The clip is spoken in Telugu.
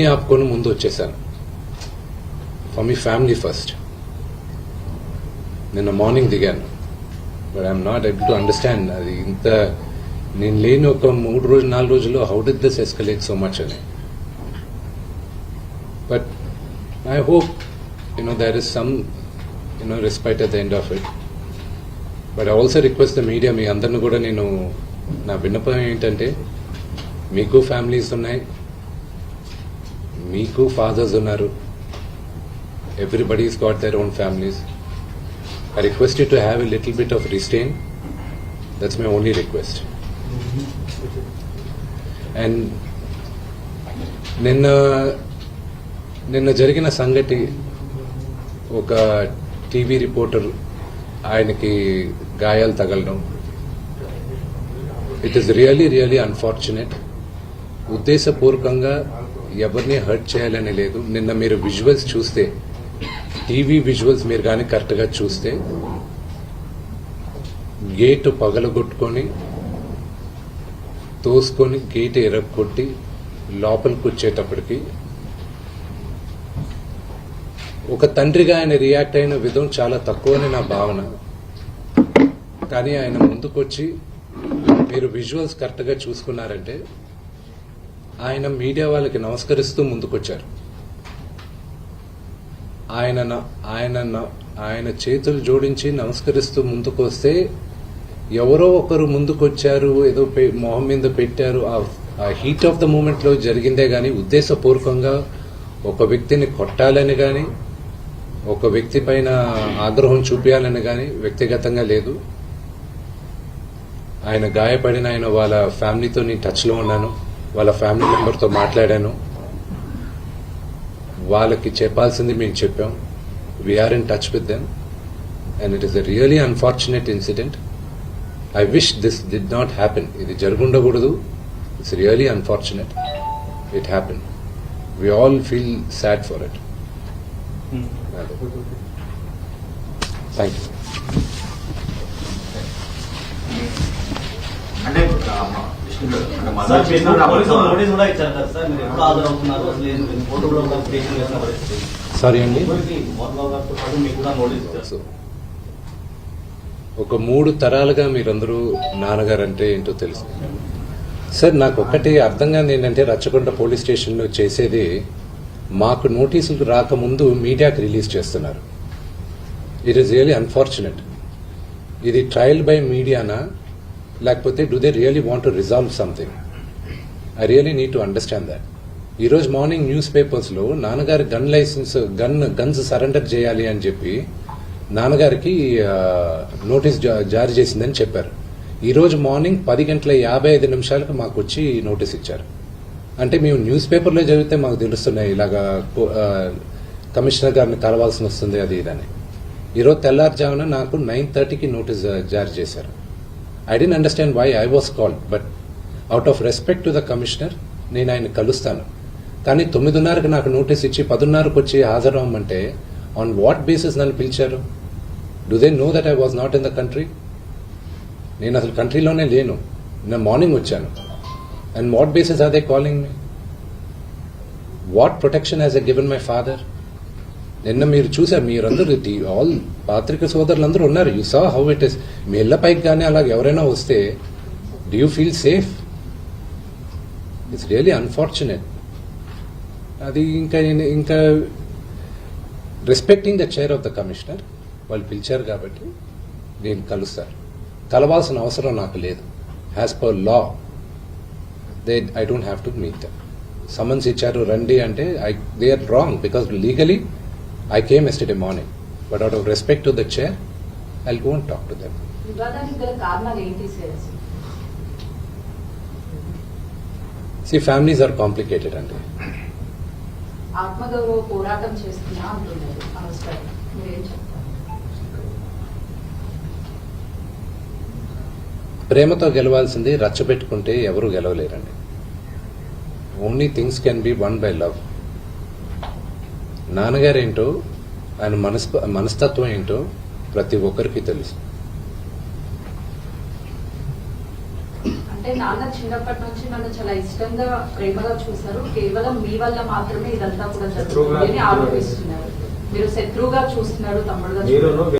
ఆపుకొని ముందు వచ్చేసాను. For me family first. నిన్న మార్నింగ్ దిగాను. But I'm not able to understand అది ఇంత నేను లేని ఒక 3-4 రోజుల్లో how did this escalate so much అని. But I hope there is some respect at the end of it. But I also request the media, మీ అందరిని కూడా నేను నా విన్నపం ఏంటంటే, మీకు ఫ్యామిలీస్ ఉన్నాయి, మీకు ఫాదర్స్ ఉన్నారు, everybody's got their own families. I request you to have a little bit of restraint. That's my only request. And నిన్న జరిగిన సంగతి, ఒక టీవీ రిపోర్టర్ ఆయనకి గాయాలు తగలడం, ఇట్ ఈస్ రియలీ అన్ఫార్చునేట్. ఉద్దేశపూర్వకంగా ఎవరిని హర్ట్ చేయాలని లేదు. నిన్న మీరు విజువల్స్ చూస్తే, టీవీ విజువల్స్ మీరు కానీ కరెక్ట్గా చూస్తే, గేటు పగలగొట్టుకొని తోసుకొని గేటు ఎరగొట్టి లోపలికి వచ్చేటప్పటికి ఒక తండ్రిగా ఆయన రియాక్ట్ అయిన విధం చాలా తక్కువని నా భావన. కానీ ఆయన ముందుకొచ్చి మీరు విజువల్స్ కరెక్ట్గా చూసుకున్నారంటే, ఆయన మీడియా వాళ్ళకి నమస్కరిస్తూ ముందుకొచ్చారు. ఆయన చేతులు జోడించి నమస్కరిస్తూ ముందుకు వస్తే, ఎవరో ఒకరు ముందుకొచ్చారు, ఏదో మొహం మీద పెట్టారు, ఆ హీట్ ఆఫ్ ద మూమెంట్ లో జరిగిందే గాని ఉద్దేశపూర్వకంగా ఒక వ్యక్తిని కొట్టాలని గాని, ఒక వ్యక్తి పైన ఆగ్రహం చూపించాలని గాని వ్యక్తిగతంగా లేదు. ఆయన గాయపడిన వాళ్ళ ఫ్యామిలీతో నేను టచ్ లో ఉన్నాను, వాళ్ళ ఫ్యామిలీ మెంబర్తో మాట్లాడాను. వాళ్ళకి చెప్పాల్సింది మేము చెప్పాం. We're in touch with them and it is a really unfortunate incident. I wish this did not happen. ఇది జరుగుండకూడదు. It's really unfortunate. It happen. We all feel sad for it. Thank you. Sorry అండి, ఒక 3 తరాలుగా మీరందరూ నాన్నగారు అంటే ఏంటో తెలుసు సార్. నాకు ఒక్కటి అర్థం కాదు ఏంటంటే, రచ్చకొండ పోలీస్ స్టేషన్లో చేసేది, మాకు నోటీసులు రాకముందు మీడియాకి రిలీజ్ చేస్తున్నారు. It is really unfortunate. ఇది ట్రయల్ బై మీడియానా, లేకపోతే do they really want to resolve something? I really need to understand that. ఈరోజు మార్నింగ్ న్యూస్ పేపర్స్లో నాన్నగారి గన్స్ సరెండర్ చేయాలి అని చెప్పి నాన్నగారికి నోటీస్ జారీ చేసిందని చెప్పారు. ఈరోజు మార్నింగ్ 10:55 మాకు వచ్చి నోటీస్ ఇచ్చారు. అంటే మేము న్యూస్ పేపర్లో చదివితే మాకు తెలుస్తున్నాయి, ఇలాగా కమిషనర్ గారిని కలవాల్సి వస్తుంది అది ఇదని. ఈరోజు తెల్లారుజామున నాకు 9:30కి నోటీస్ జారీ చేశారు. I didn't understand why I was called, but out of respect to the commissioner, నేను ఆయన కలుస్తాను. కానీ 9:30కి నాకు నోటీస్ ఇచ్చి 10:30కి వచ్చి హాజరు అవ్వమంటే, ఆన్ వాట్ బేసిస్ నన్ను పిలిచారు? Do they know that I was not in the country? నేను అసలు కంట్రీలోనే లేను. నేను మార్నింగ్ వచ్చాను. And what basis are they calling me? What protection has I given my father? నిన్న మీరు చూసారు, మీరందరూ ఆల్ పాత్రిక సోదరులందరూ ఉన్నారు. You saw how it is. మీ ఇళ్ల పైకి కానీ అలాగే ఎవరైనా వస్తే, do you feel safe? It's really unfortunate. అది ఇంకా respecting the chair of the commissioner, వాళ్ళు పిలిచారు కాబట్టి నేను కలవాల్సిన అవసరం నాకు లేదు. As per law I don't have to meet them. Summons ఇచ్చారు రండి అంటే, they are wrong because legally I came yesterday morning, but out of respect to the chair, I'll go and talk to them. See, families are complicated, andi. ఆత్మగౌరవ పోరాటం చేస్తున్నా అంటున్నారు అనవసరం. మీరేం చెప్తారు? ప్రేమతో గెలవాల్సింది రచ్చబెట్టుకుంటే ఎవరు గెలవలేరండి. Only things can be won by love. నాన్నగారేంటో, ఆయన మనస్తత్వం ఏంటో ప్రతి ఒక్కరికి తెలుసు. అంటే నాన్న చిన్నప్పటి నుంచి నన్ను చాలా ఇష్టంగా ప్రేమగా చూశారు, కేవలం మీ వల్ల మాత్రమే ఇదంతా కూడా జరుగుతుంది అని ఆరోపిస్తున్నారు. మీరు శత్రువుగా చూస్తున్నాడు, తమ్ముడుగా చూస్తున్నారు.